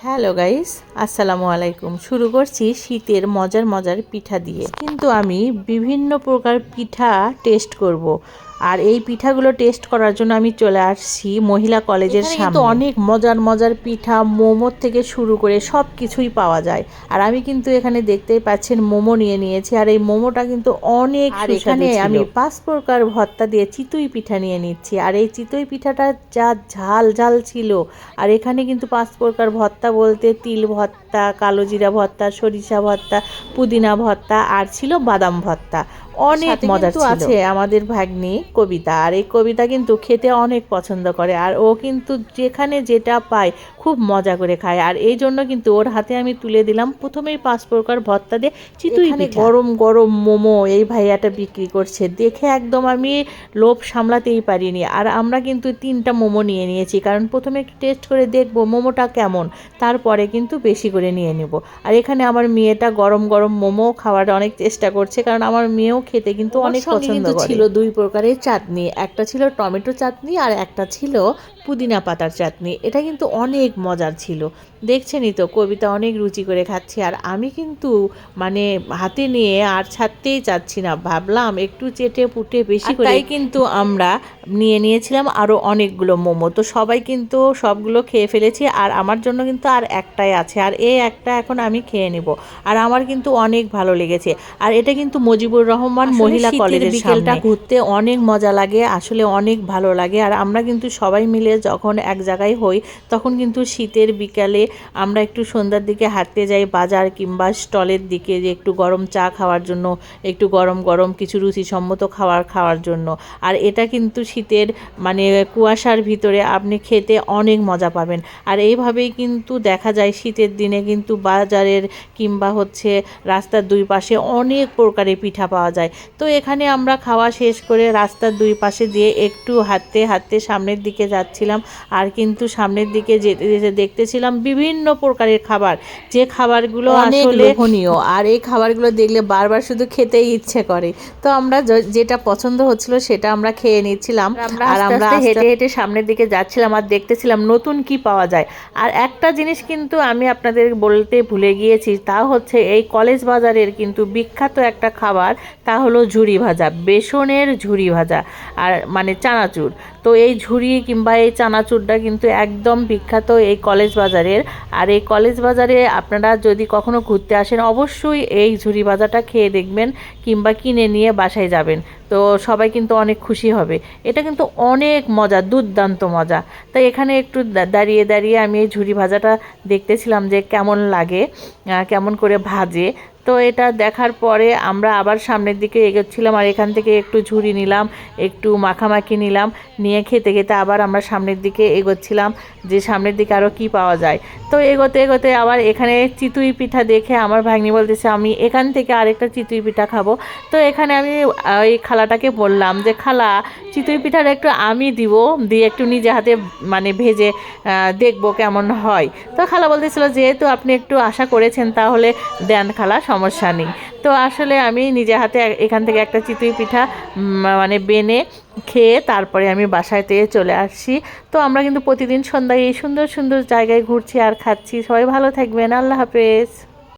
Hello guys, আসসালামু আলাইকুম। শুরু করছি শীতের মজার মজার পিঠা দিয়ে। কিন্তু আমি বিভিন্ন প্রকার পিঠা টেস্ট করব। আর এই পিঠাগুলো টেস্ট করার জন্য আমি চলে আসছি মহিলা কলেজের সামনে। কিন্তু অনেক মজার মজার পিঠা, মোমোর থেকে শুরু করে সব কিছুই পাওয়া যায়। আর আমি কিন্তু এখানে দেখতেই পাচ্ছেন মোমো নিয়ে নিয়েছি। আর এই মোমোটা কিন্তু অনেক সুস্বাদু ছিল। এখানে আমি 5 প্রকার ভর্তা দিয়ে চিতই পিঠা নিয়ে নিচ্ছি। আর এই চিতই পিঠাটা যা ঝাল ঝাল ছিল। আর এখানে কিন্তু 5 প্রকার ভর্তা বলতে তিল ভর্তা, কালো জিরা ভর্তা, সরিষা ভর্তা, পুদিনা ভর্তা আর ছিল বাদাম ভর্তা। অনেক মজার ছিল। আছে আমাদের ভাগ্নি কবিতা। আর এই কবিতা কিন্তু খেতে অনেক পছন্দ করে। আর ও কিন্তু যেখানে যেটা পায় খুব মজা করে খায়। আর এই জন্য কিন্তু ওর হাতে আমি তুলে দিলাম প্রথমেই 5 প্রকার ভর্তা দিয়ে চিতই পিঠা। গরম গরম মোমো এই ভাইয়াটা বিক্রি করছে, দেখে একদম আমি লোভ সামলাতেই পারিনি। আর আমরা কিন্তু 3টা মোমো নিয়ে নিয়েছি, কারণ প্রথমে একটু টেস্ট করে দেখবো মোমোটা কেমন, তারপরে কিন্তু বেশি করে নিয়ে নেব। আর এখানে আমার মেয়েটা গরম গরম মোমো খাওয়ার অনেক চেষ্টা করছে, কারণ আমার মেয়েও খেতে কিন্তু অনেক পছন্দ করে। ছিল 2 প্রকারের চাটনি, একটা ছিল টমেটো চাটনি আর একটা ছিল পুদিনা পাতার চাটনি। এটা কিন্তু অনেক মজার ছিল। দেখছেনই তো কবিতা অনেক রুচি করে খাচ্ছে। আর আমি কিন্তু মানে হাতে নিয়ে আর ছাড়তেই চাচ্ছি না, ভাবলাম একটু চেটে পুটে বেশি করে। তাই কিন্তু আমরা নিয়ে নিয়েছিলাম আরও অনেকগুলো মোমো। তো সবাই কিন্তু সবগুলো খেয়ে ফেলেছি। আর আমার জন্য কিন্তু আর একটাই আছে, আর এই একটা এখন আমি খেয়ে নেব। আর আমার কিন্তু অনেক ভালো লেগেছে। আর এটা কিন্তু মুজিবুর রহমান মহিলা কলেজের বিকেলটা ঘুরতে অনেক মজা লাগে, আসলে অনেক ভালো লাগে। আর আমরা কিন্তু সবাই মিলে যখন এক জায়গায় হই তখন কিন্তু শীতের বিকালে আমরা একটু সন্ধ্যার দিকে হাঁটতে যাই বাজার কিংবা স্টলের দিকে, যে একটু গরম চা খাওয়ার জন্য, একটু গরম গরম কিছু রুচিসম্মত খাওয়ার জন্য। আর এটা কিন্তু শীতের মানে কুয়াশার ভিতরে আপনি খেতে অনেক মজা পাবেন। আর এইভাবেই কিন্তু দেখা যায় শীতের দিনে কিন্তু বাজারের কিংবা হচ্ছে রাস্তার 2 পাশে অনেক প্রকারের পিঠা পাওয়া যায়। তো এখানে আমরা খাওয়া শেষ করে রাস্তার 2 পাশে দিয়ে একটু হাঁটতে হাঁটতে সামনের দিকে যাচ্ছিলাম। আর কিন্তু সামনের দিকে যেতে যেতে দেখতেছিলাম বিভিন্ন প্রকারের খাবার, যে খাবারগুলো আসলে লোভনীয়। আর এই খাবারগুলো দেখলে বারবার শুধু খেতেই ইচ্ছে করে। তো আমরা যেটা পছন্দ হচ্ছিল সেটা আমরা খেয়ে নিচ্ছিলাম। আর আমরা হেঁটে হেঁটে সামনের দিকে যাচ্ছিলাম আর দেখতেছিলাম নতুন কি পাওয়া যায়। আর একটা জিনিস কিন্তু আমি আপনাদের বলতে ভুলে গিয়েছি, তা হচ্ছে এই কলেজ বাজারের কিন্তু বিখ্যাত একটা খাবার, তা হলো ঝুরি ভাজা, বেসনের ঝুরি ভাজা আর মানে চানাচুর। তো এই ঝুরি কিংবা এই চানাচুরটা কিন্তু একদম বিখ্যাত এই কলেজ বাজারের। আর এই কলেজ বাজারে আপনারা যদি কখনো ঘুরতে আসেন অবশ্যই এই ঝুরি ভাজাটা খেয়ে দেখবেন কিংবা কিনে নিয়ে বাসায় যাবেন, তো সবাই কিন্তু অনেক খুশি হবে। এটা কিন্তু অনেক মজা, দুর্দান্ত মজা। তাই এখানে একটু দাঁড়িয়ে দাঁড়িয়ে আমি এই ঝুরি ভাজাটা দেখতেছিলাম যে কেমন লাগে, কেমন করে ভাজে। তো এটা দেখার পরে আমরা আবার সামনের দিকে এগোচ্ছিলাম। আর এখান থেকে একটু ঝুরি নিলাম, একটু মাখামাখি নিলাম, নিয়ে খেতে খেতে আবার আমরা সামনের দিকে এগোচ্ছিলাম যে সামনের দিকে আরও কি পাওয়া যায়। তো এগোতে এগোতে আবার এখানে চিতই পিঠা দেখে আমার ভাগ্নি বলতেছে আমি এখান থেকে আরেকটা চিতই পিঠা খাবো। তো এখানে আমি ওই খালাটাকে বললাম যে খালা, চিতই পিঠাটা একটু আমি দিব, দিয়ে একটু নিজে হাতে মানে ভেজে দেখবো কেমন হয়। তো খালা বলতেছিল যেহেতু আপনি একটু আশা করেছেন তাহলে দেন খালা, সমস্যা নেই। তো আসলে আমি নিজে হাতে এখান থেকে একটা চিতই পিঠা মানে বেনে খেয়ে তারপরে আমি বাসাতে চলে আসছি। তো আমরা কিন্তু প্রতিদিন সন্ধ্যায় এই সুন্দর সুন্দর জায়গায় ঘুরছি আর খাচ্ছি। সবাই ভালো থাকবেন, আল্লাহ হাফেজ।